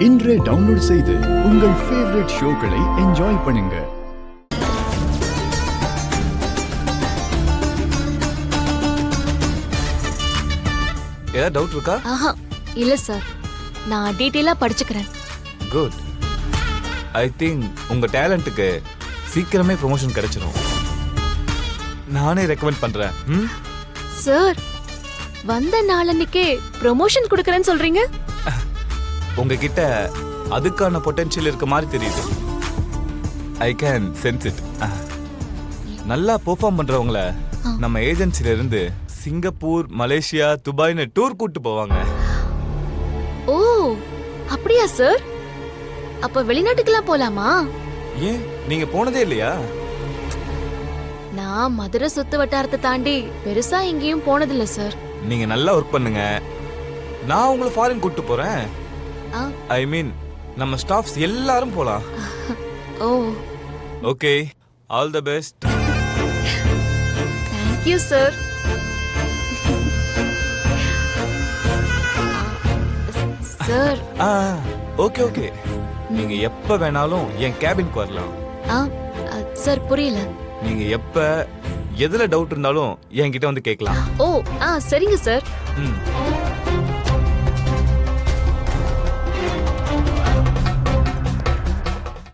இன்றே டவுன்லோட் செய்து உங்கள் ஃபேவரட் ஷோக்களை என்ஜாய் பண்ணுங்க. ஏதாவது டவுட் இருக்கா? ஆஹா இல்ல சார், நான் டீடைலா படிச்சுக்கிறேன். குட். ஐ திங்க் உங்க டேலண்ட்டுக்கு சீக்கிரமே ப்ரொமோஷன் கிடைச்சிடும். நானே ரெக்கமெண்ட் பண்றேன். சார், வந்த நாளன்னைக்கே ப்ரொமோஷன் கொடுக்கறேன்னு சொல்றீங்க? உங்ககிட்ட அதுக்கான பொட்டன்ஷியல் இருக்க மாதிரி தெரியுது. I can sense it. நல்லா பெர்ஃபார்ம் பண்றவங்கள நம்ம ஏஜென்சில இருந்து சிங்கப்பூர், மலேசியா, துபாய்னு டூர் கூட்டு போவாங்க. ஓ அப்படியா சார்? அப்ப வெளிநாட்டுக்கெல்லாம் போலாமா? ஏன் நீங்க போனதே இல்லையா? நான் மதுரை சுத்து வட்டாரத்தை தாண்டி பெருசா எங்கேயும் போனதில்ல சார். நீங்க நல்லா ஒர்க் பண்ணுங்க, நான் உங்களை ஃபாரின் கூட்டு போறேன். ஆ. ஐ மீன் நம்ம ஸ்டாஃப்ஸ் எல்லாரும் போலாம். Oh okay, all the best. Thank you sir. Sir. Okay okay, நீங்க எப்ப வேணாலும் என் கேபினுக்கு வரலாம். சார் புரியல. நீங்க எப்ப எதுல டவுட் இருந்தாலும் என்கிட்ட வந்து கேட்கலாம். ஓ சரிங்க சார். ம்